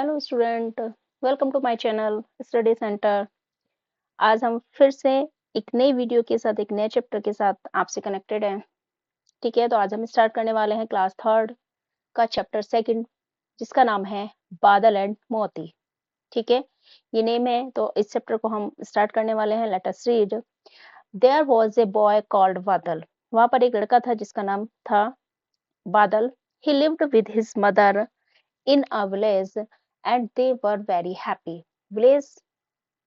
Hello student, welcome to my channel study centre. आज हम फिर से एक नई वीडियो के साथ एक नए चैप्टर के साथ आपसे कनेक्टेड हैं। ठीक है, तो आज हम स्टार्ट करने वाले हैं क्लास थर्ड का चैप्टर सेकंड, जिसका नाम है बादल एंड मोती। ठीक है, ये नेम है, तो इस चैप्टर को हम स्टार्ट करने वाले हैं। Let us read. There was a boy called Badal. वहां पर एक लड़का था जिसका नाम था बादल। ही lived with his mother in a village and they were very happy. village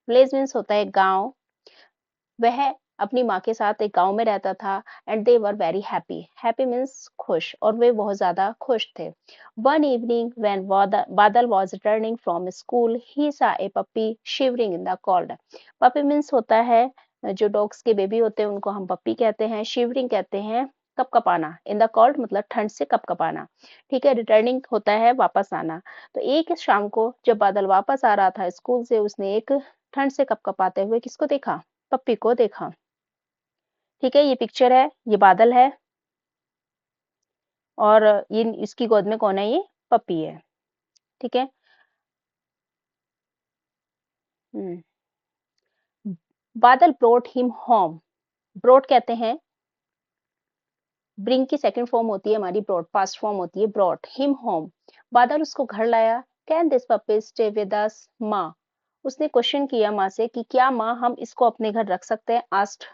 village means होता है गांव। वह अपनी माँ के साथ एक गांव में रहता था and they were very happy. Happy means खुश, और वे बहुत ज्यादा खुश थे। One evening when Badal was returning from school he saw a puppy shivering in the cold. Puppy means होता है जो डॉग्स के बेबी होते हैं उनको हम पप्पी कहते हैं। शिवरिंग कहते हैं कपकपाना। इन द कोल्ड मतलब ठंड से कपकपाना। ठीक है, रिटर्निंग होता है वापस आना। तो एक शाम को जब बादल वापस आ रहा था स्कूल से, उसने एक ठंड से कपकपाते हुए किसको देखा? पप्पी को देखा। ठीक है, ये पिक्चर है, ये बादल है और ये इसकी गोद में कौन है? ये पप्पी है। ठीक है। बादल ब्रोट हिम होम। ब्रोट कहते हैं, ब्रिंग की सेकंड फॉर्म होती है हमारी ब्रॉड, पास्ट फॉर्म होती है ब्रॉट हिम होम। बादल उसको घर लाया। Can this puppy stay with us माँ? उसने क्वेश्चन किया माँ से कि क्या माँ हम इसको अपने घर रख सकते हैं? आस्ट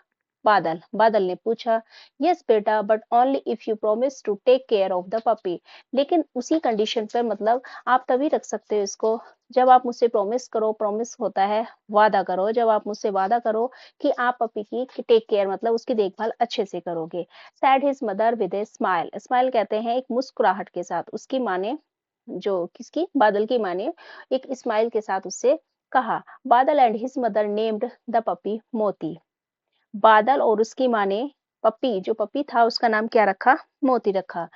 बादल। बादल ने पूछा, यस बेटा, but only if you promise to take care of the puppy. लेकिन उसी कंडीशन पर, मतलब आप तभी रख सकते हो इसको जब आप मुझसे प्रॉमिस करो। प्रॉमिस होता है वादा करो। जब आप मुझसे वादा करो कि आप पपी की टेक केयर मतलब उसकी देखभाल अच्छे से करोगे। Sad his mother with a smile. Smile कहते हैं एक मुस्कुराहट के साथ। उसकी माँ ने, जो किसकी? बादल की माँ ने एक स्माइल के साथ उससे कहा। बादल and his mother named the puppy मोती। बादल और उसकी माँ ने पप्पी, जो पप्पी था उसका नाम क्या रखा? मोती रखा।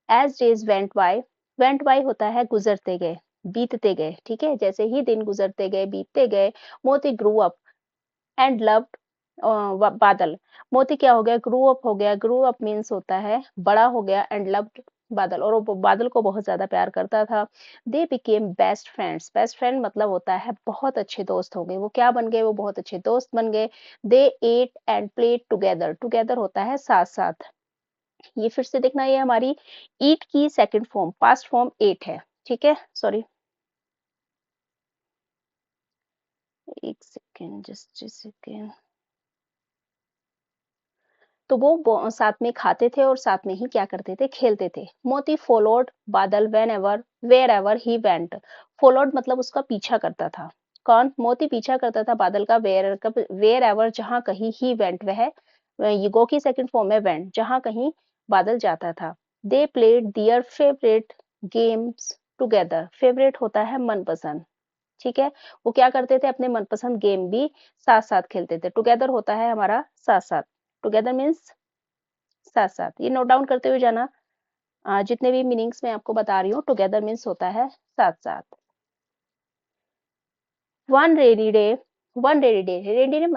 एज डेज वेंट बाय होता है गुजरते गए, बीतते गए। ठीक है, जैसे ही दिन गुजरते गए, बीतते गए, मोती ग्रू अप एंड लव्ड बादल। मोती क्या हो गया? ग्रू अप हो गया। ग्रू अप मीन्स होता है बड़ा हो गया, एंड लव्ड बादल, और वो बादल को बहुत ज्यादा प्यार करता था। They became best friends. Best friend मतलब होता है बहुत अच्छे दोस्त हो गए। वो क्या बन गए? वो बहुत अच्छे दोस्त बन गए। They ate and played together. Together होता है साथ साथ। ये फिर से देखना, ये हमारी ईट की second form, past form ate है। ठीक है, सॉरी, एक सेकेंड, जस्ट सेकेंड। तो वो साथ में खाते थे और साथ में ही क्या करते थे? खेलते थे। Moti followed Badal whenever wherever he went. Followed मतलब उसका पीछा करता था। कौन? मोती पीछा करता था बादल का। वेयर एवर जहां कहीं, ही वेंट वह, ये गो की सेकंड फॉर्म है वेंट, जहां कहीं बादल जाता था। They played their favourite games together. Favourite होता है मनपसंद। ठीक है, वो क्या करते थे? अपने मनपसंद गेम भी साथ साथ खेलते थे। टुगेदर होता है हमारा साथ साथ। टुगेदर मीन्स साथ साथ। ये नोट डाउन करते हुए जाना। जितने भी मीनिंग्स मैं आपको बता रही हूँ, टुगेदर मीन्स होता है साथ साथ। One rainy day one rainy day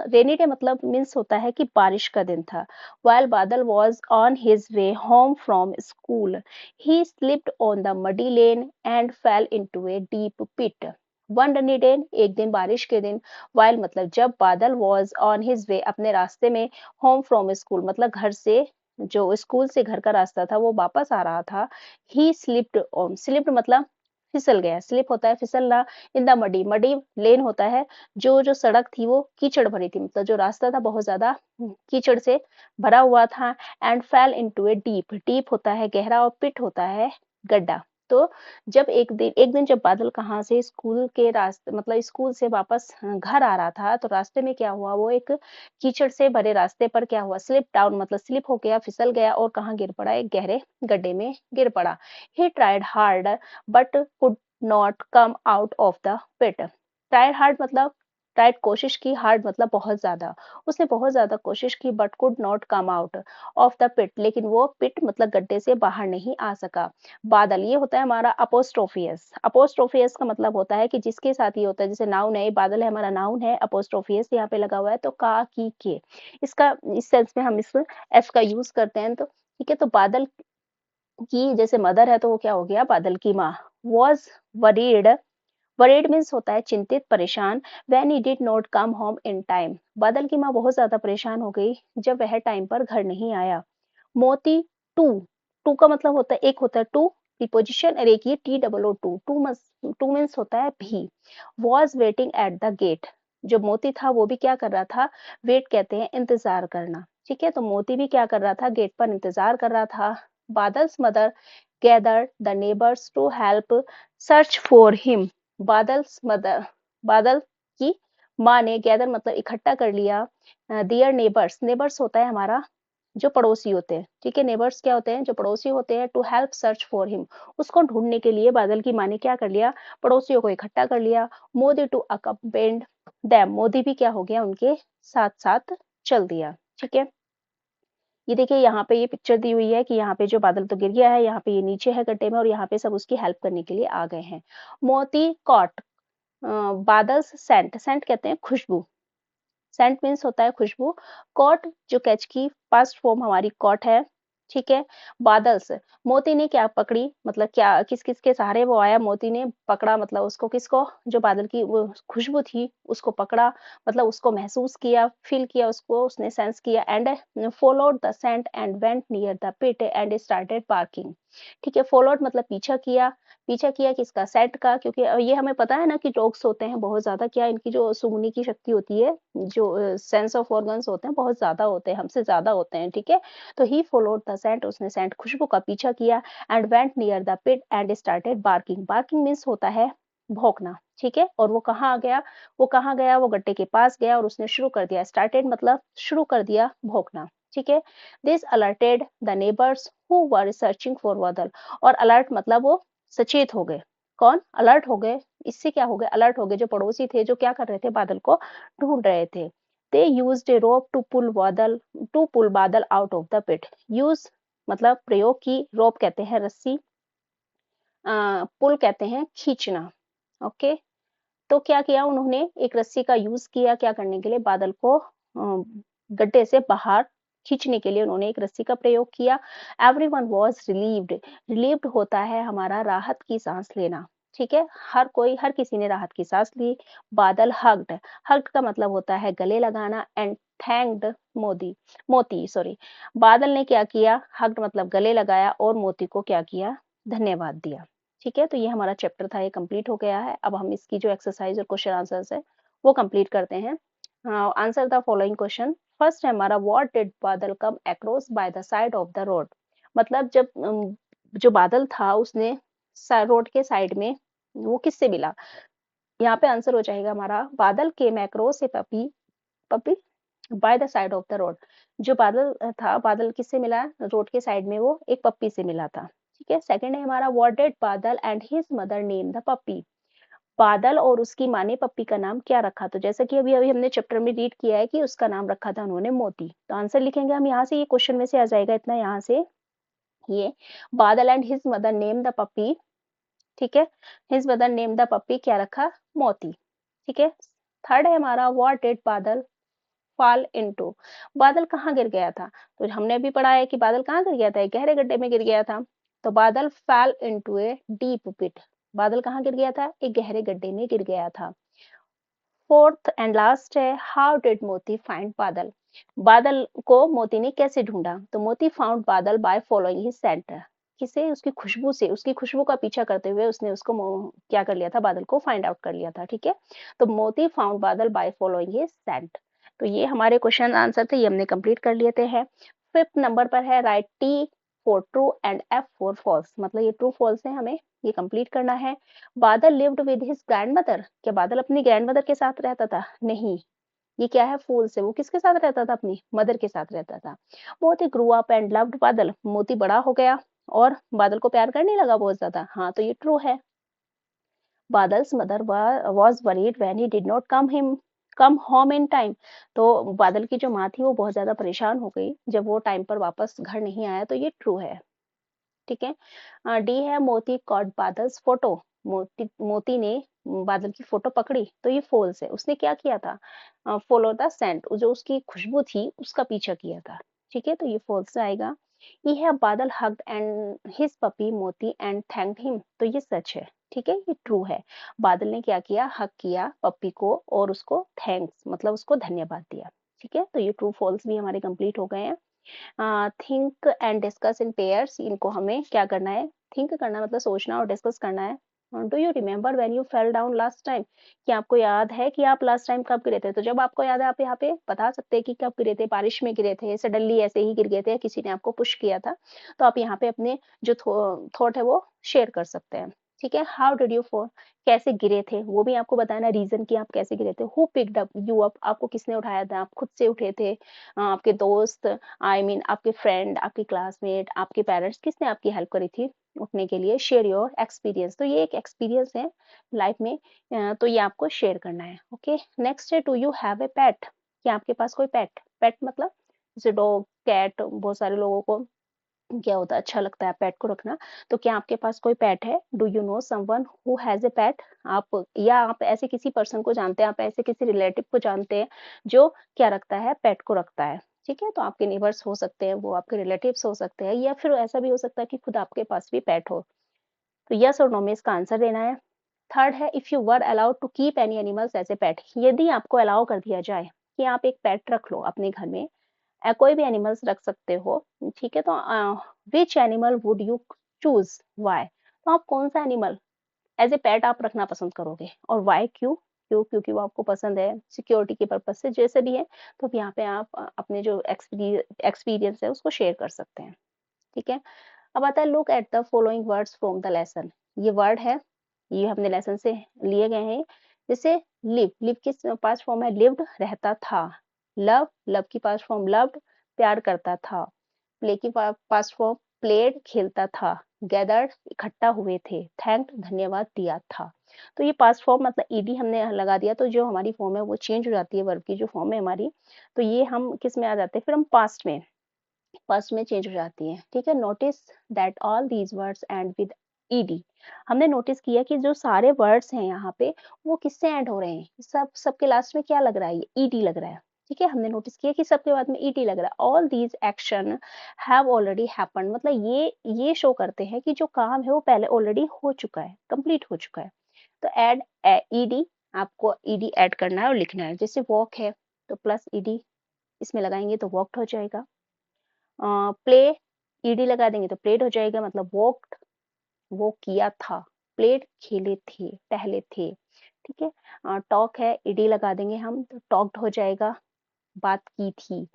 rainy day मतलब मीन्स होता है कि बारिश का दिन था। while बादल was on his way home from school he slipped on the muddy lane and fell into a deep pit. One rainy day एक दिन, बारिश के दिन। while मतलब जब बादल was on his way अपने रास्ते में, home from school मतलब घर से, जो स्कूल से घर का रास्ता था वो वापस आ रहा था। he slipped मतलब फिसल गया। स्लिप होता है फिसलना। इन द मडी, मडी लेन होता है जो सड़क थी वो कीचड़ भरी थी, मतलब जो रास्ता था बहुत ज्यादा कीचड़ से भरा हुआ था। And fell into a deep. Deep होता है गहरा और पिट होता है गड्ढा। तो जब एक दिन जब बादल कहाँ से, स्कूल के रास्ते मतलब स्कूल से वापस घर आ रहा था, तो रास्ते में क्या हुआ? वो एक कीचड़ से भरे रास्ते पर क्या हुआ? स्लिप डाउन मतलब स्लिप हो गया, फिसल गया, और कहाँ गिर पड़ा? एक गहरे गड्ढे में गिर पड़ा। He tried hard but could not come out of the pit. Tried hard मतलब, ट्राइड कोशिश की, हार्ड मतलब बहुत ज्यादा। उसने बहुत ज्यादा कोशिश की, but could not come out of the pit, लेकिन वो पिट मतलब गड्ढे से बाहर नहीं आ सका। बादल, ये होता है हमारा अपोस्ट्रोफियस। अपोस्ट्रोफियस का मतलब होता है कि जिसके साथ ये होता है, जैसे नाउन है, बादल है हमारा नाउन है, अपोस्ट्रोफियस यहाँ पे लगा हुआ है, तो का, की, के, इसका इस सेंस में हम इस एस का यूज करते हैं। तो ठीक है, तो बादल की जैसे मदर है तो वो क्या हो गया? बादल की माँ। वॉज वरीड वरीड मीन्स होता है चिंतित, परेशान। When he did not come home in time, बादल की माँ बहुत ज्यादा परेशान हो गई जब वह टाइम पर घर नहीं आया। मोती टू, टू का मतलब होता है एक होता है टू प्रीपोजिशन और एक ये T double O too, too means होता है भी। Was waiting at the gate, जो मोती था वो भी क्या कर रहा था, वेट कहते हैं इंतजार करना, ठीक है। तो मोती भी क्या कर रहा था, गेट पर इंतजार कर रहा था। Badal's mother gather the neighbours to help search for him, Badal's mother, Badal की माँ ने गैदर मतलब इकट्ठा कर लिया, दियर नेबर्स, नेबर्स होता है हमारा जो पड़ोसी होते हैं, ठीक है। नेबर्स क्या होते हैं, जो पड़ोसी होते हैं, to help search for him, उसको ढूंढने के लिए बादल की माँ ने क्या कर लिया, पड़ोसियों को इकट्ठा कर लिया। Moti to accompany them, Moti भी क्या हो गया उनके साथ साथ चल दिया, ठीक है। ये देखिए यहाँ पे ये पिक्चर दी हुई है कि यहाँ पे जो बादल तो गिर गया है, यहाँ पे ये नीचे है गड्ढे में और यहाँ पे सब उसकी हेल्प करने के लिए आ गए हैं। मोती कॉट बादल्स सेंट, सेंट कहते हैं खुशबू, सेंट मीन्स होता है खुशबू। कॉट जो कैच की पास्ट फॉर्म हमारी कॉट है, ठीक है। बादल्स, मोती ने क्या पकड़ी, मतलब क्या किस किस के सहारे वो आया, मोती ने पकड़ा मतलब उसको, किसको, जो बादल की वो खुशबू थी उसको पकड़ा, मतलब उसको महसूस किया, फील किया उसको, उसने सेंस किया। And followed the scent and went near the pit and started barking, ठीक है। फॉलोड मतलब पीछा किया, पीछा किया किसका, सेंट का, क्योंकि ये हमें पता है ना कि डॉग्स होते हैं बहुत ज्यादा, क्या इनकी जो सूंघने की शक्ति होती है, जो सेंस ऑफ ऑर्गन्स होते हैं बहुत ज्यादा होते हैं, हमसे ज्यादा होते हैं, ठीक है। तो ही फॉलोड द सेंट, उसने सेंट खुशबू का पीछा किया। And went near the pit and started barking, barking means होता है भौंकना, ठीक है। और वो कहाँ आ गया, वो कहाँ गया, वो गड्ढे के पास गया और उसने शुरू कर दिया, स्टार्टेड मतलब शुरू कर दिया भौंकना, ठीक है। This alerted the neighbours who were searching for बादल, और अलर्ट मतलब वो सचेत हो गए, कौन अलर्ट हो गए, इससे क्या हो गए, अलर्ट हो गए जो पड़ोसी थे, जो क्या कर रहे थे, बादल को ढूंढ रहे थे। They used A rope to pull Badal out of the pit, use मतलब प्रयोग की, रोप कहते हैं रस्सी, पुल कहते हैं खींचना, ओके। तो क्या किया उन्होंने, एक रस्सी का यूज किया क्या करने के लिए, बादल को गड्ढे से बाहर खींचने के लिए उन्होंने एक रस्सी का प्रयोग किया। एवरीवन वाज रिलीव्ड, रिलीव्ड होता है हमारा राहत की सांस लेना, ठीक है। हर कोई, हर किसी ने राहत की सांस ली। बादल हग्ड, हग्ड का मतलब होता है गले लगाना। एंड थैंक्ड मोदी, मोती सॉरी, बादल ने क्या किया, हग्ड मतलब गले लगाया और मोती को क्या किया, धन्यवाद दिया, ठीक है। तो ये हमारा चैप्टर था, ये कंप्लीट हो गया है। अब हम इसकी जो एक्सरसाइज और क्वेश्चन आंसर्स है वो कंप्लीट करते हैं। Answer the following question. First है हमारा, व्हाट डिड बादल come across bye the side of the road, मतलब जब जो बादल था उसने रोड के साइड में वो किससे मिला, यहाँ पे आंसर हो जाएगा हमारा, बादल के मैक्रोस से puppy, puppy bye the side of the road, जो बादल था, बादल किससे मिला, रोड के साइड में वो एक पप्पी से मिला था, ठीक है। सेकंड है हमारा, what did Badal and his mother name the puppy, Badal और उसकी माँ ने पप्पी का नाम क्या रखा, तो जैसा कि अभी अभी हमने चैप्टर में रीड किया है कि उसका नाम रखा था उन्होंने मोती। तो आंसर लिखेंगे हम यहाँ से, ये क्वेश्चन में से आ जाएगा इतना यहाँ से, ये Badal and his mother name the puppy, ठीक है। His mother name the puppy क्या रखा, मोती, ठीक है। थर्ड है हमारा, what did Badal fall into, Badal कहाँ गिर गया था, तो हमने अभी पढ़ा है कि बादल कहाँ गिर गया था, एक गहरे गड्ढे में गिर गया था। तो बादल फैल इनटू ए डीप पिट, बादल कहाँ गिर गया था, एक गहरे गड्ढे में गिर गया था। फोर्थ एंड लास्ट है, हाउ डिड मोती फाइंड बादल, बादल को मोती ने कैसे ढूंढा, तो मोती फाउंड बादल बाय फॉलोइंग हिज सेंट, किसे, उसकी खुशबू से, उसकी खुशबू का पीछा करते हुए उसने उसको क्या कर लिया था, बादल को फाइंड आउट कर लिया था, ठीक है। तो मोती फाउंड बादल बाय फॉलोइंग हिज सेंट। तो ये हमारे क्वेश्चन आंसर थे, ये हमने कंप्लीट कर लिए थे हैं। फिफ्थ नंबर पर है, right T for true and F for false, मतलब ये ट्रू फॉल्स है, हमें ये कंप्लीट करना है। बादल लिव्ड विद हिज ग्रैंडमदर, क्या बादल अपनी ग्रैंडमदर के साथ रहता था, नहीं, ये क्या है, फूल से, वो किसके साथ रहता था, अपनी मदर के साथ रहता था। मोती ग्रू अप एंड लव्ड बादल, मोती बड़ा हो गया और बादल को प्यार करने लगा बहुत ज्यादा, हाँ तो ये ट्रू है। Badal's mother was worried when he did not come home in time, तो बादल की जो माँ थी वो बहुत ज्यादा परेशान हो गई जब वो टाइम पर वापस घर नहीं आया, तो ये ट्रू है, ठीक है। डी है, मोती कॉट बादल्स फोटो, मोती ने बादल की फोटो पकड़ी, तो ये फॉल्स है, उसने क्या किया था, फॉलो द सेंट, जो उसकी खुशबू थी उसका पीछा किया था, ठीक है। तो ये फॉल्स आएगा। ये है, बादल हग्ड एंड हिज पपी मोती एंड थैंक्ड हिम, तो ये सच है, ठीक है, ये ट्रू है। बादल ने क्या किया, हक किया पप्पी को और उसको थैंक्स मतलब उसको धन्यवाद दिया। ठीक है, तो ये ट्रू फॉल्स भी हमारे कंप्लीट हो गए हैं। Think and discuss in pairs, इनको हमें क्या करना है, थिंक करना मतलब सोचना और डिस्कस करना है। Do you remember when you fell down last time, कि आपको याद है कि आप लास्ट टाइम कब गिरे थे? तो जब आपको याद है आप यहाँ पे बता सकते हैं कि कब गिरे थे, बारिश में गिरे थे, सडनली ऐसे ही गिर गए थे, किसी ने आपको पुश किया था। तो आप यहाँ पे अपने जो थॉट है वो शेयर कर सकते हैं। ठीक है, हाउ डिड यू फॉल, कैसे गिरे थे वो भी आपको बताना, रीजन कि आप कैसे गिरे थे। Who picked up you up, आपको किसने उठाया था, आप खुद से उठे थे, आपके दोस्त, आई मीन आपके फ्रेंड, आपके क्लासमेट, आपके पेरेंट्स, किसने आपकी हेल्प करी थी उठने के लिए। शेयर योर एक्सपीरियंस, तो ये एक एक्सपीरियंस है लाइफ में, तो ये आपको शेयर करना है। ओके, नेक्स्ट है डू यू हैव ए पेट, क्या आपके पास कोई पेट, पेट मतलब जैसे डॉग कैट, बहुत सारे लोगों को क्या होता है अच्छा लगता है पेट को रखना। तो क्या आपके पास कोई पेट है, do you know someone who has a pet, आप या आप ऐसे किसी पर्सन को जानते हैं, आप ऐसे किसी रिलेटिव को जानते हैं जो क्या रखता है, पेट को रखता है। ठीक है, तो आपके नेबर्स हो सकते हैं, वो आपके रिलेटिव्स हो सकते हैं, या फिर ऐसा भी हो सकता है कि खुद आपके पास भी पेट हो। तो यस और नो में इसका आंसर देना है। थर्ड है if you were allowed to keep any animals as a pet, यदि आपको अलाउ कर दिया जाए कि आप एक पेट रख लो अपने घर में, कोई भी एनिमल्स रख सकते हो। ठीक है, तो which animal would you choose, why, तो आप कौन सा एनिमल एज ए पेट आप रखना पसंद करोगे और वाई, क्यों, क्योंकि वो आपको पसंद है, सिक्योरिटी के पर्पज से, जैसे भी है। तो अब यहाँ पे आप अपने जो एक्सपीरियंस है उसको शेयर कर सकते हैं। ठीक है, अब आता है look at the following words from the lesson, ये वर्ड है, ये हमने लेसन से लिए गए हैं। जैसे लिव, लिव की पास्ट फॉर्म है लिव्ड, रहता था। लव, लव की पास्ट फॉर्म लव्ड, प्यार करता था। प्ले की पास्ट फॉर्म प्लेड, खेलता था। गैदर्ड, इकट्ठा हुए थे। थैंक्ड, धन्यवाद दिया था। तो ये पास्ट फॉर्म मतलब ईडी हमने लगा दिया तो जो हमारी फॉर्म है वो चेंज हो जाती है, वर्ब की जो फॉर्म है हमारी। तो ये हम किस में आ जाते हैं, फिर हम पास्ट में, फर्स्ट में चेंज हो जाती है। ठीक है, notice that all these words and with ED, हमने नोटिस किया कि जो सारे वर्ड्स हैं यहाँ पे वो किससे एंड हो रहे हैं, सबके लास्ट में क्या लग रहा है, ये ईडी लग रहा है। ठीक है, हमने नोटिस किया कि सबके बाद में ईडी लग रहा है। All these action have already happened, मतलब ये शो करते हैं कि जो काम है वो पहले ऑलरेडी हो चुका है, कंप्लीट हो चुका है। तो एड ईडी, आपको ईडी ऐड करना है और लिखना है। जैसे वॉक है तो प्लस ईडी इसमें लगाएंगे तो वॉकड हो जाएगा। प्ले, ईडी लगा देंगे तो प्लेड हो जाएगा, मतलब वॉक्ड, वो किया था। प्लेड, खेले थे, पहले थे। ठीक है, टॉक है, ईडी लगा देंगे हम तो टॉक्ड हो जाएगा, बात की थी।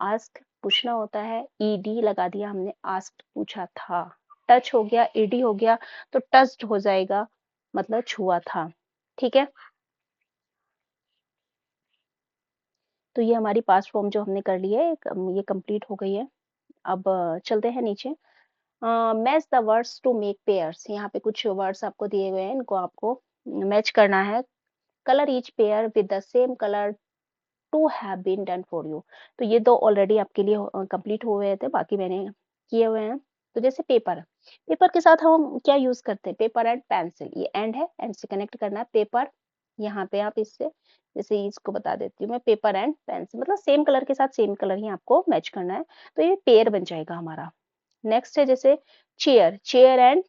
आस्क, पूछना होता है, ईडी लगा दिया हमने, आस्क्ड, पूछा था। टच हो गया, ईडी हो गया तो टच्ड हो जाएगा, मतलब छुआ था। ठीक है, तो ये हमारी पास्ट फॉर्म जो हमने कर ली है ये कंप्लीट हो गई है। अब चलते हैं नीचे। Match the words to make pairs, यहाँ पे कुछ वर्ड्स आपको दिए हुए हैं, इनको आपको मैच करना है। Colour each pair with the same colour to have been done for you, तो ये दो ऑलरेडी आपके लिए कंप्लीट हो गए थे, बाकी मैंने किए हुए हैं। तो जैसे पेपर, पेपर के साथ हम क्या यूज करते हैं, पेपर एंड पेंसिल, ये एंड है, एंड से कनेक्ट करना है पेपर। यहाँ पे आप इससे जैसे इसको बता देती हूँ मैं, पेपर एंड पेंसिल मतलब सेम कलर के साथ सेम कलर ही आपको मैच करना है, तो ये पेयर बन जाएगा हमारा। नेक्स्ट है जैसे चेयर, चेयर एंड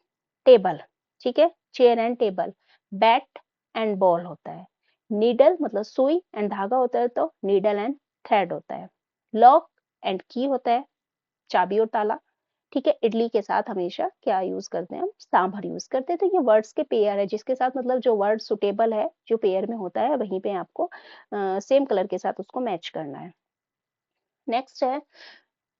टेबल। ठीक है, chair and table. Bat and ball होता है। नीडल मतलब सुई एंड धागा होता है तो नीडल एंड थ्रेड होता है। लॉक एंड की होता है, चाबी और ताला। ठीक है, इडली के साथ हमेशा क्या यूज करते हैं हम, सांभर यूज करते हैं। तो ये वर्ड्स के पेयर है, जिसके साथ मतलब जो वर्ड सुटेबल है जो पेयर में होता है वहीं पे आपको सेम कलर के साथ उसको मैच करना है। नेक्स्ट है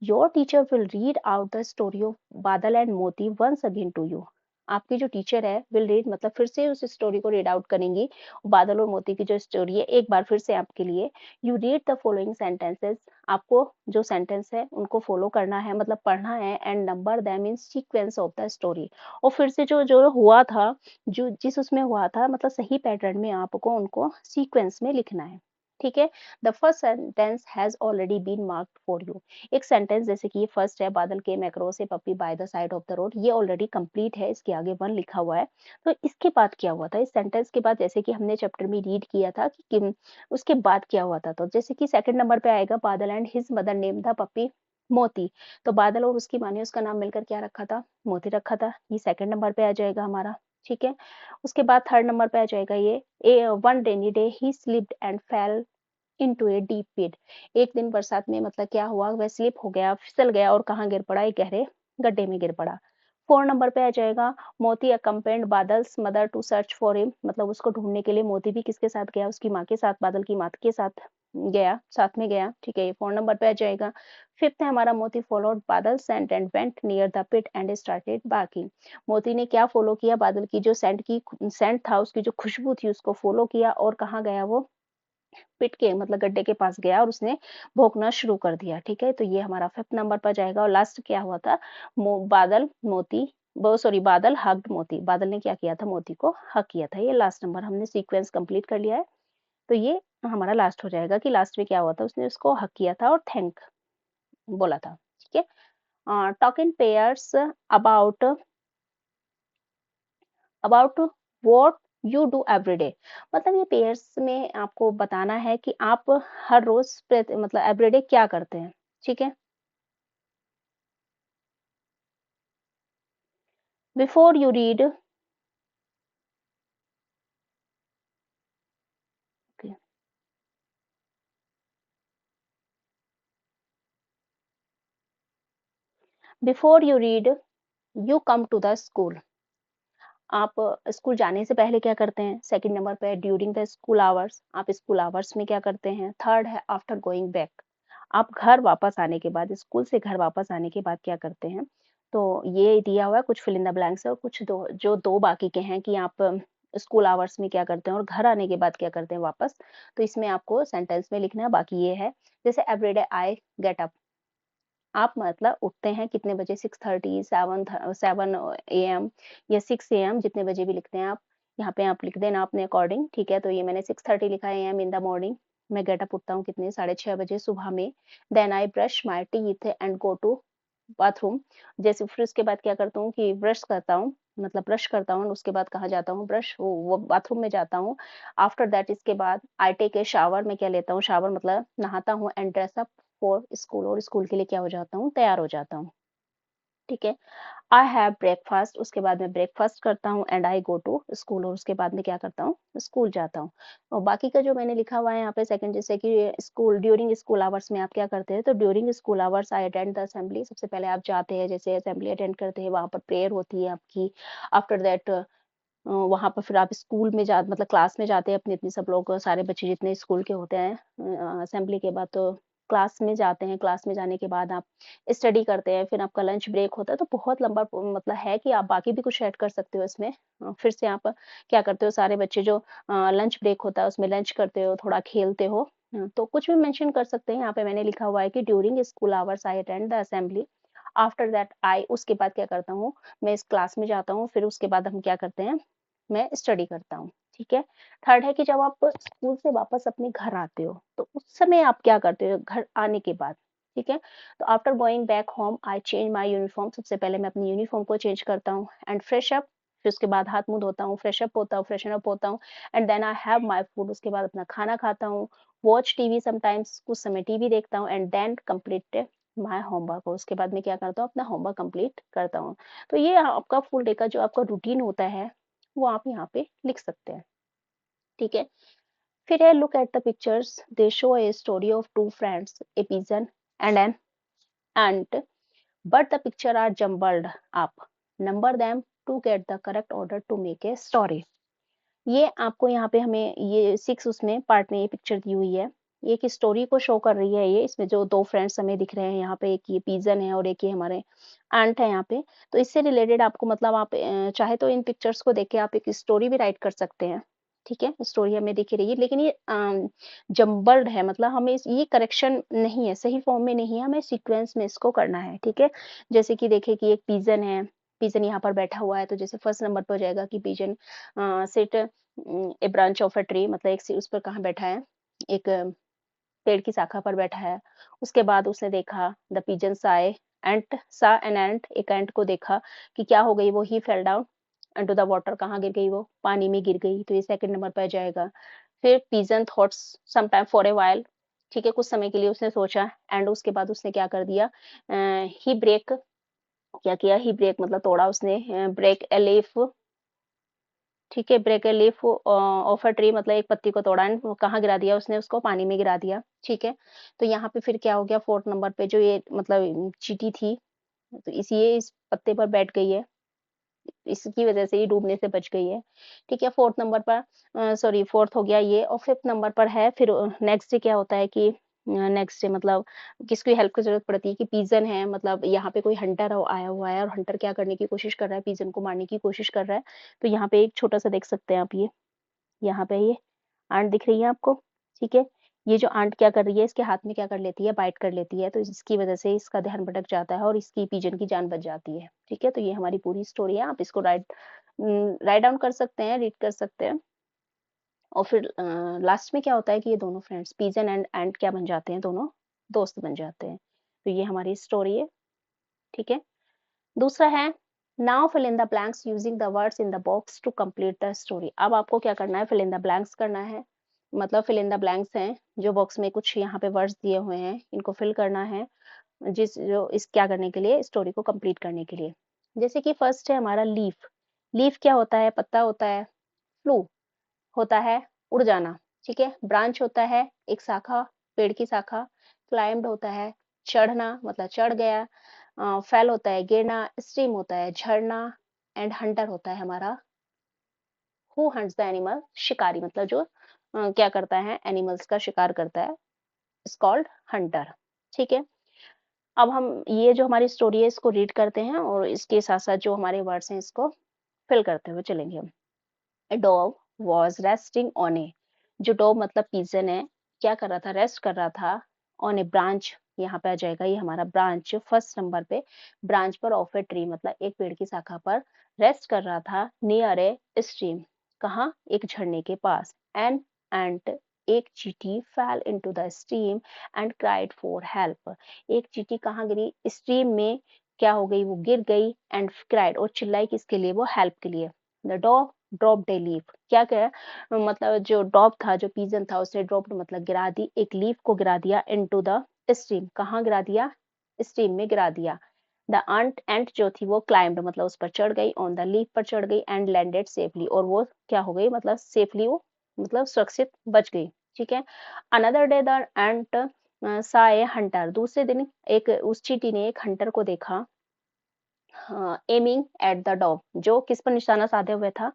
your teacher will read out the story of बादल एंड मोती वंस अगेन टू यू, आपकी जो टीचर है विल रीड मतलब फिर से उस स्टोरी को रीड आउट करेंगी, बादल और मोती की जो स्टोरी है एक बार फिर से आपके लिए। You read the following sentences, आपको जो सेंटेंस है उनको फॉलो करना है मतलब पढ़ना है, and number them in sequence of the story, और फिर से जो जो हुआ था, जो जिस उसमें हुआ था मतलब सही पैटर्न में आपको उनको सीक्वेंस में लिखना है। ठीक है, the first sentence has already been marked for you, एक सेंटेंस जैसे कि ये फर्स्ट है, बादल के मैक्रो से puppy by the side of the road, ये ऑलरेडी कंप्लीट है, इसके आगे वन लिखा हुआ है। तो इसके बाद क्या हुआ था, इस सेंटेंस के बाद जैसे कि हमने चैप्टर में रीड किया था कि उसके बाद क्या हुआ था, तो जैसे कि सेकंड नंबर पे आएगा Badal and his mother name the puppy Moti, तो बादल और उसकी माँ ने उसका नाम मिलकर क्या रखा था, मोती रखा था, ये सेकंड नंबर पे आ जाएगा हमारा। ठीक है। उसके बाद थर्ड नंबर पे आ जाएगा ये one rainy day he slipped and fell into a deep pit. एक दिन बरसात में मतलब क्या हुआ, वह स्लिप हो गया, फिसल गया और कहाँ गिर पड़ा, एक गहरे गड्ढे में गिर पड़ा। 4 नंबर पे आ जाएगा Moti accompanied Badal's mother to search for him, मतलब उसको ढूंढने के लिए मोती भी किसके साथ गया, उसकी माँ के साथ, बादल की माँ के साथ गया, साथ में गया। ठीक है, ये 4 नंबर पे आ जाएगा। फिफ्थ है हमारा Moti followed Badal scent and went near the pit and started barking. Moti ने क्या फॉलो किया, बादल की जो सेंट था, उसकी जो खुशबू थी उसको फॉलो किया और कहाँ गया वो, पिट के मतलब गड्ढे के पास गया और उसने भौंकना शुरू कर दिया। ठीक है, तो ये हमारा फिफ्थ नंबर पर जाएगा। और लास्ट क्या हुआ था, बादल मोती सॉरी बादल हग्ड मोती, बादल ने क्या किया था, मोती को हग किया था। ये लास्ट नंबर हमने सीक्वेंस कंप्लीट कर लिया है। तो ये हमारा लास्ट हो जाएगा कि लास्ट में क्या हुआ था, उसने उसको हग किया था और थैंक बोला था। ठीक है, talk in pairs about about what you do every day, मतलब ये पेयर्स में आपको बताना है कि आप हर रोज मतलब एवरीडे क्या करते हैं। ठीक है, before you read, before you read you come to the school. आप स्कूल जाने से पहले क्या करते हैं। सेकंड नंबर पे ड्यूरिंग द स्कूल आवर्स, आप स्कूल आवर्स में क्या करते हैं। थर्ड है आफ्टर गोइंग बैक, आप घर वापस आने के बाद, स्कूल से घर वापस आने के बाद क्या करते हैं। तो ये दिया हुआ है, कुछ फिल इन द ब्लैंक्स है और कुछ दो बाकी के हैं कि आप स्कूल आवर्स में क्या करते हैं और घर आने के बाद क्या करते हैं वापस। तो इसमें आपको सेंटेंस में लिखना है। बाकी ये है जैसे एवरीडे आई गेट अप, आप मतलब उठते हैं कितने बजे, 6:30, 7 एएम या 6 एएम, जितने बजे भी लिखते हैं आप। यहाँ पे आप लिख देना अपने अकॉर्डिंग। ठीक है, तो ये मैंने 6:30 लिखा है, एएम इन द मॉर्निंग। मैं गेट अप उठता हूँ कितने, 6:30 बजे सुबह में। Then I brush my teeth and go to bathroom. जैसे फिर उसके बाद क्या करता हूँ कि ब्रश करता हूँ, मतलब ब्रश करता हूँ, उसके बाद कहाँ जाता हूँ, ब्रश वो बाथरूम में जाता हूँ। आफ्टर दैट इसके बाद आई टेक ए शावर, मैं क्या लेता हूँ, शावर मतलब नहाता हूँ। And dress up for school, और स्कूल के लिए क्या हो जाता हूँ, तैयार हो जाता हूँ। ठीक है, आई हैव ब्रेकफास्ट, उसके बाद मैं ब्रेकफास्ट करता हूँ। And I go to school, और उसके बाद में क्या करता हूँ, स्कूल जाता हूँ। और बाकी का जो मैंने लिखा हुआ है यहाँ पे सेकंड, जैसे कि स्कूल ड्यूरिंग स्कूल आवर्स में आप क्या करते हैं। तो during school hours I attend the assembly, सबसे पहले आप जाते हैं, जैसे असेंबली अटेंड करते हैं, वहां पर प्रेयर होती है आपकी। आफ्टर दैट वहां पर फिर आप स्कूल में जा मतलब क्लास में जाते हैं, अपने अपने सब लोग सारे बच्चे जितने स्कूल के होते हैं। असेंबली के बाद तो क्लास में जाते हैं, क्लास में जाने के बाद आप स्टडी करते हैं, फिर आपका लंच ब्रेक होता है। तो बहुत लंबा मतलब है कि आप बाकी भी कुछ ऐड कर सकते हो इसमें। फिर से आप क्या करते हो, सारे बच्चे जो लंच ब्रेक होता है उसमें लंच करते हो, थोड़ा खेलते हो। तो कुछ भी मेंशन कर सकते हैं। यहाँ पे मैंने लिखा हुआ है कि during school hours I attend the assembly. After that I, उसके बाद क्या करता हूँ, मैं इस क्लास में जाता हूँ, फिर उसके बाद हम क्या करते हैं, मैं स्टडी करता हूँ। ठीक है, थर्ड है कि जब आप स्कूल से वापस अपने घर आते हो तो उस समय आप क्या करते हो, घर आने के बाद। ठीक है, तो after going back home I change my uniform, सबसे पहले मैं अपनी यूनिफॉर्म को चेंज करता हूँ। एंड फ्रेश अप, फिर उसके बाद हाथ मुंह धोता हूँ, फ्रेश अप होता हूँ, फ्रेशन अप होता हूँ। And then I have my food, उसके बाद अपना खाना खाता हूँ। वॉच टीवी समटाइम्स, कुछ समय टीवी देखता हूँ। And then complete my homework, उसके बाद मैं क्या करता हूँ, अपना होमवर्क कंप्लीट करता हूँ। तो ये आपका फुल डे का जो आपका रूटीन होता है वो आप यहाँ पे लिख सकते हैं। ठीक है, फिर है look at the pictures, they show a story of two friends, a pigeon and an ant, but the picture are jumbled up, number them to get the correct order to make a story। ये आपको यहाँ पे हमें ये 6 उसमें part में ये picture दी हुई है। ये एक स्टोरी को शो कर रही है। ये इसमें जो 2 फ्रेंड्स हमें दिख रहे हैं यहाँ पे, एक ये पिजन है और एक ये हमारे आंट है यहाँ पे। तो इससे रिलेटेड आपको मतलब आप चाहे तो इन पिक्चर्स को देख के आप एक स्टोरी भी राइट कर सकते हैं। ठीक है, स्टोरी हमें दिख रही है, लेकिन ये जम्बल्ड है, मतलब हमें ये करेक्शन नहीं है, सही फॉर्म में नहीं है, हमें सीक्वेंस में इसको करना है। ठीक है, जैसे कि देखिए कि एक पिजन है, पिजन यहाँ पर बैठा हुआ है, तो जैसे फर्स्ट नंबर पर हो जाएगा कि pigeon sit a branch of a tree, मतलब एक उस पर कहाँ बैठा है, एक पेड़ की शाखा पर बैठा है। उसके बाद उसने देखा द पिजन साय एंट सा एन एंट, एक एंट को देखा कि क्या हो गई वो, he fell down into the water, कहाँ गिर गई वो, पानी में गिर गई। तो ये सेकंड नंबर पर जाएगा। फिर pigeon thoughts some time for a while, ठीक है, कुछ समय के लिए उसने सोचा। एंड उसके बाद उसने क्या कर दिया, ही ब्रेक, क्या किया, ही ब्रेक मतलब तोड़ा उसने, ब्रेक ए लीफ ठीक है, break a leaf off a tree मतलब एक पत्ती को तोड़ा एंड कहाँ गिरा दिया उसने, उसको पानी में गिरा दिया। ठीक है, तो यहाँ पे फिर क्या हो गया, 4th नंबर पे जो ये मतलब चींटी थी, तो ये इस पत्ते पर बैठ गई है, इसकी वजह से ये डूबने से बच गई है। ठीक है, 4th नंबर पर सॉरी 4th हो गया ये, और 5th नंबर पर है फिर नेक्स्ट डे क्या होता है कि नेक्स्ट डे मतलब किसकी हेल्प की ज़रूरत पड़ती है कि पिजन है, मतलब यहाँ पे कोई हंटर आया हुआ है और हंटर क्या करने की कोशिश कर रहा है, पिजन को मारने की कोशिश कर रहा है। तो यहाँ पे एक छोटा-सा देख सकते हैं आप ये, यहाँ पे ये आंट दिख रही है आपको, ठीक है? ये जो आंट क्या कर रही है, इसके हाथ में क्या कर लेती है, बाइट कर लेती है, तो इसकी वजह से इसका ध्यान भटक जाता है और इसकी पिजन की जान बच जाती है, ठीक है? तो ये हमारी पूरी स्टोरी है, आप इसको राइट डाउन कर सकते हैं, रीड कर सकते हैं। और फिर लास्ट में क्या होता है कि ये दोनों फ्रेंड्स पिजन एंड एंट क्या बन जाते हैं, दोनों दोस्त बन जाते हैं। तो ये हमारी स्टोरी है, ठीक है? दूसरा है now fill in the blanks using the words in the box to complete the story. अब आपको क्या करना है, फिल इन द ब्लैंक्स करना है, मतलब फिल इन द ब्लैंक्स हैं जो बॉक्स में कुछ यहाँ पे वर्ड्स दिए हुए हैं, इनको फिल करना है जिस जो इस क्या करने के लिए, स्टोरी को कंप्लीट करने के लिए। जैसे कि फर्स्ट है हमारा लीफ। लीफ क्या होता है, पत्ता होता है। फ्लू होता है उड़ जाना, ठीक है। ब्रांच होता है एक शाखा, पेड़ की शाखा। क्लाइम्ड होता है चढ़ना, मतलब चढ़ गया। फेल होता है गिरना। स्ट्रीम होता है झरना। एंड हंटर होता है हमारा हु हंट्स द एनिमल, शिकारी, मतलब जो क्या करता है, एनिमल्स का शिकार करता है, इज कॉल्ड हंटर। ठीक है, अब हम ये जो हमारी स्टोरी है इसको रीड करते हैं और इसके साथ साथ जो हमारे वर्ड्स हैं इसको फिल करते हुए चलेंगे हम। A dog was resting on a, जो डॉग मतलब पिजन है, क्या कर रहा था, रेस्ट कर रहा था ऑन ए ब्रांच, यहाँ पे आ जाएगा ये हमारा ब्रांच फर्स्ट नंबर पे, ब्रांच पर ऑफ ए ट्री मतलब एक पेड़ की शाखा पर रेस्ट कर रहा था, नियर ए स्ट्रीम, कहाँ, एक झरने के पास। एंड एक चींटी fail into the stream and cried for help, एक चींटी कहाँ गिरी, स्ट्रीम में क्या हो गई, वो गिर गई, एंड क्राइड और चिल्लाई किसके लिए, वो हेल्प के लिए। The dog dropped a leaf, क्या क्या मतलब जो ड्रॉप था, जो पिजन था, उसने ड्रॉप्ड मतलब गिरा दी, एक लीफ को गिरा दिया इनटू द स्ट्रीम, कहाँ गिरा दिया, स्ट्रीम में गिरा दिया। द एंट जो थी वो क्लाइम्ड मतलब उस पर चढ़ गई, ऑन द लीफ पर चढ़ गई, एंड लैंडेड सेफली और वो क्या हो गई, मतलब सेफली वो मतलब सुरक्षित बच गई। ठीक है, अनदर डे द एंट सा ए हंटर, दूसरे दिन एक उस चींटी ने एक हंटर को देखा, एमिंग एट द डॉग, जो किस पर निशाना साधे हुए था,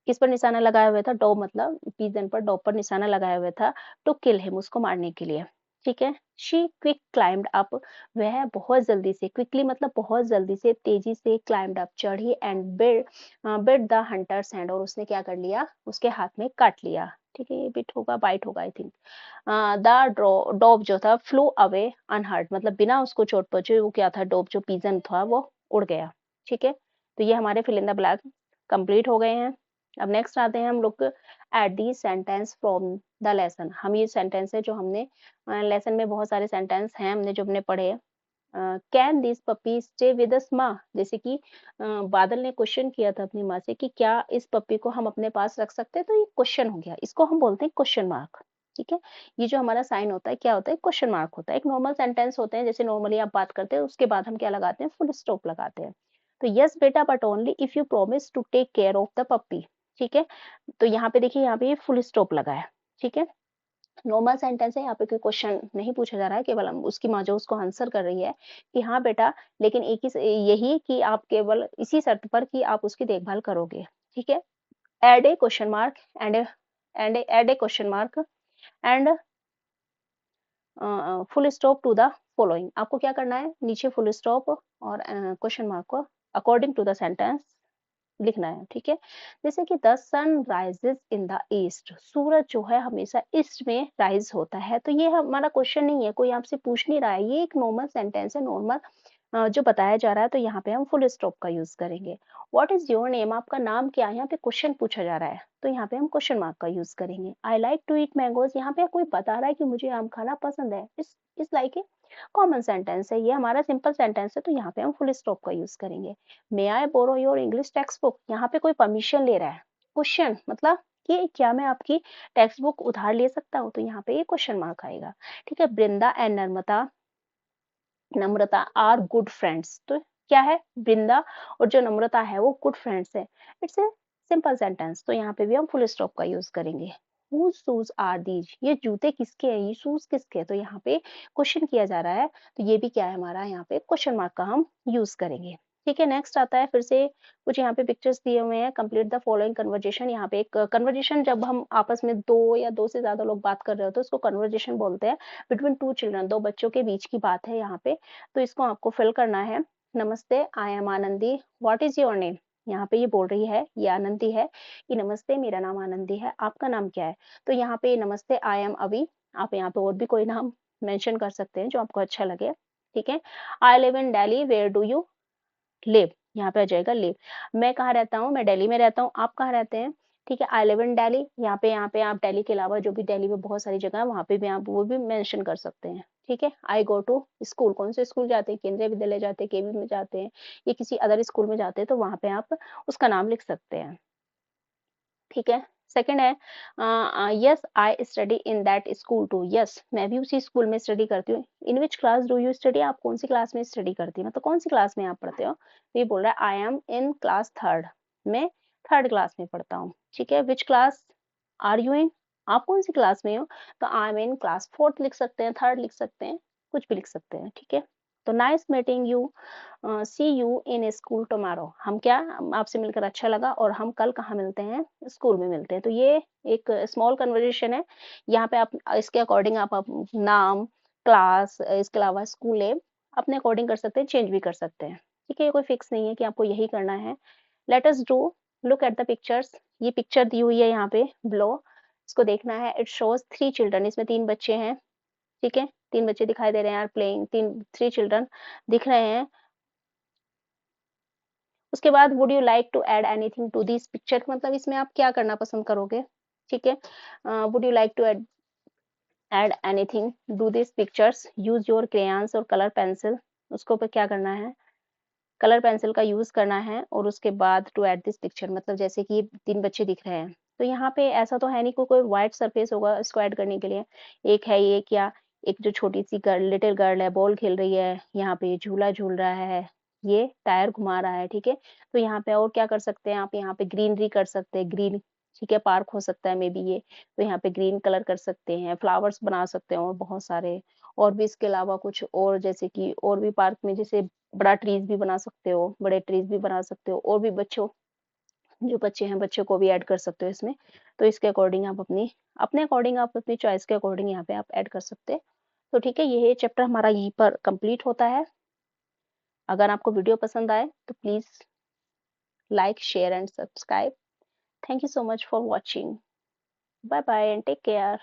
किस पर निशाना लगाया हुआ था, डॉग मतलब पिजन पर, डॉग पर निशाना लगाया हुआ था, टू किल हिम, उसको मारने के लिए। ठीक है, शी क्विक क्लाइम्ड अप, वह बहुत जल्दी से, क्विकली मतलब बहुत जल्दी से, तेजी से क्लाइम्ड अप चढ़ी, and bit the hunters hand, और उसने क्या कर लिया, उसके हाथ में काट लिया। ठीक है, ये बिट होगा, बाइट होगा आई थिंक। द डॉग जो था फ्लू अवे अनहर्ट, मतलब बिना उसको चोट पहुंचे वो क्या था, डॉग जो पिजन था वो उड़ गया। ठीक है, तो ये हमारे fill in the blank complete हो गए हैं। अब नेक्स्ट आते हैं हम लोग at the sentence from the lesson. हम ये सेंटेंस है जो हमने लेसन में बहुत सारे सेंटेंस हैं हमने जो हमने पढ़े। Can this puppy stay with us माँ, जैसे कि बादल ने क्वेश्चन किया था अपनी माँ से कि क्या इस पपी को हम अपने पास रख सकते हैं, तो ये क्वेश्चन हो गया, इसको हम बोलते हैं क्वेश्चन मार्क। ठीक है, ये जो हमारा साइन होता है क्या होता है, क्वेश्चन मार्क होता है। एक नॉर्मल सेंटेंस होते हैं जैसे नॉर्मली आप बात करते हैं, उसके बाद हम क्या लगाते हैं, फुल स्टॉप लगाते हैं। तो यस बेटा but only if you promise to take care of the puppy. ठीक है, तो यहाँ पे देखिए, यहाँ पे ये फुल स्टॉप लगा है। ठीक है, नॉर्मल सेंटेंस है, यहाँ पे कोई क्वेश्चन नहीं पूछा जा रहा है, केवल उसकी माँ जो उसको आंसर कर रही है कि हाँ बेटा, लेकिन एक ही यही कि आप केवल इसी शर्त पर कि आप उसकी देखभाल करोगे। ठीक है, add a question mark add a question mark and full stop to the following. आपको क्या करना है, नीचे फुल स्टॉप और क्वेश्चन मार्क को अकॉर्डिंग टू द सेंटेंस लिखना है। ठीक है, जैसे कि the sun rises in the east, सूरज जो है हमेशा ईस्ट में राइज होता है। तो ये हमारा क्वेश्चन नहीं है, कोई आपसे पूछ नहीं रहा है, ये एक नॉर्मल सेंटेंस है, नॉर्मल जो बताया जा रहा है, तो यहाँ पे हम फुल स्टॉप का यूज करेंगे। व्हाट इज योर नेम, आपका नाम क्या है, यहाँ पे क्वेश्चन पूछा जा रहा है, तो यहाँ पे हम क्वेश्चन मार्क का यूज करेंगे। I like to eat mangoes, यहाँ पे कोई बता रहा है कि मुझे आम खाना पसंद है, इस लाइक ए कॉमन सेंटेंस है, ये हमारा सिंपल सेंटेंस है, तो यहाँ पे हम फुल स्टॉप का यूज करेंगे। May I borrow your English textbook, यहाँ पे कोई परमिशन ले रहा है, क्वेश्चन मतलब कि क्या मैं आपकी टेक्स्ट बुक उधार ले सकता हूँ, तो यहाँ पे ये क्वेश्चन मार्क आएगा। ठीक है, Vrinda and Namrata are good friends, तो क्या है, वृंदा और जो नम्रता है वो गुड फ्रेंड्स है। इट्स ए सिंपल सेंटेंस, तो यहाँ पे भी हम फुल स्टॉप का यूज करेंगे। Whose shoes are these? ये जूते किसके हैं, ये शूज किसके हैं, तो यहाँ पे क्वेश्चन किया जा रहा है, तो ये भी क्या है हमारा, यहाँ पे क्वेश्चन मार्क का हम यूज करेंगे। ठीक है, नेक्स्ट आता है फिर से कुछ यहाँ पे पिक्चर्स दिए हुए हैं। Complete the following conversation. यहाँ पे एक कन्वर्जेशन, जब हम आपस में दो या दो से ज्यादा लोग बात कर रहे हो तो उसको कन्वर्जेशन बोलते हैं। बिटवीन टू चिल्ड्रन, दो बच्चों के बीच की बात है यहाँ पे, तो इसको आपको फिल करना है। नमस्ते, I am Anandi, what is your name. यहाँ पे ये बोल रही है, ये आनंदी है कि नमस्ते, मेरा नाम आनंदी है, आपका नाम क्या है। तो यहाँ पे नमस्ते, आई एम अभी। आप यहाँ पे और भी कोई नाम मेंशन कर सकते हैं जो आपको अच्छा लगे। ठीक है। I live in Delhi, where do you live. यहाँ पे आ जाएगा लिव। मैं कहाँ रहता हूँ, मैं दिल्ली में रहता हूँ, आप कहाँ रहते हैं। ठीक है, आई लिव इन दिल्ली। यहाँ पे आप दिल्ली के अलावा जो भी दिल्ली में बहुत सारी जगह है वहां पे भी आप वो भी मेंशन कर सकते हैं। ठीक है। आई गो टू स्कूल, कौन से स्कूल जाते हैं, केंद्रीय विद्यालय जाते हैं, केवी में जाते हैं, या किसी अदर स्कूल में जाते हैं, तो वहां पे आप उसका नाम लिख सकते हैं। ठीक है। सेकंड है, yes I study in that school too. Yes, मैं भी उसी स्कूल में स्टडी करती हूँ। In which class do you study, आप कौन सी क्लास में स्टडी करती हैं, मतलब कौन सी क्लास में आप पढ़ते हो। तो ये बोल रहा है I am in class third, मैं थर्ड क्लास में पढ़ता हूँ। ठीक है। Which class are you in, आप कौन सी क्लास में हो, तो I am in class fourth लिख सकते हैं, थर्ड लिख सकते हैं, कुछ भी लिख सकते हैं। ठीक है। तो nice meeting you, see you in school tomorrow. हम क्या, आपसे मिलकर अच्छा लगा, और हम कल कहाँ मिलते हैं, स्कूल में मिलते हैं। तो ये एक स्मॉल कन्वर्जेशन है। यहाँ पे आप इसके अकॉर्डिंग आप नाम, क्लास, इसके अलावा स्कूल नेम अपने अकॉर्डिंग कर सकते हैं, चेंज भी कर सकते हैं। ठीक है, ये कोई फिक्स नहीं है कि आपको यही करना है। Let us do, look at the pictures. ये पिक्चर दी हुई है यहाँ पे ब्लो, इसको देखना है। इट शोज थ्री चिल्ड्रन, इसमें तीन बच्चे हैं। ठीक है, तीन बच्चे दिखाई दे रहे हैं यार, प्लेइंग, थ्री चिल्ड्रन दिख रहे हैं। उसके बाद would you like to add anything to this picture, मतलब इसमें आप क्या करना पसंद करोगे। ठीक है। Would you like to add anything do this pictures, use your crayons और कलर पेंसिल। उसको पे क्या करना है, कलर पेंसिल का यूज करना है, और उसके बाद टू ऐड दिस पिक्चर, मतलब जैसे कि तीन बच्चे दिख रहे हैं, तो यहाँ पे ऐसा तो है नहीं कोई व्हाइट सरफेस होगा इसको ऐड करने के लिए। एक है ये क्या, एक जो छोटी सी गर्ल, लिटिल गर्ल है, बॉल खेल रही है, यहाँ पे झूला झूल रहा है, ये टायर घुमा रहा है। ठीक है। तो यहाँ पे और क्या कर सकते हैं आप, यहाँ पे ग्रीनरी कर सकते हैं, ग्रीन। ठीक है, पार्क हो सकता है मे बी ये, तो यहाँ पे ग्रीन कलर कर सकते हैं, फ्लावर्स बना सकते हैं और बहुत सारे, और भी इसके अलावा कुछ और, जैसे कि और भी पार्क में जैसे बड़ा ट्रीज भी बना सकते हो, बड़े ट्रीज भी बना सकते हो, और भी बच्चों, जो बच्चे हैं बच्चों को भी ऐड कर सकते हो इसमें। तो इसके अकॉर्डिंग आप अपने अकॉर्डिंग, आप अपनी चॉइस के अकॉर्डिंग यहाँ पे आप ऐड कर सकते हैं। तो ठीक है, ये चैप्टर हमारा यहीं पर कंप्लीट होता है। अगर आपको वीडियो पसंद आए तो please like, share and subscribe. Thank you so much for watching. Bye bye and take care.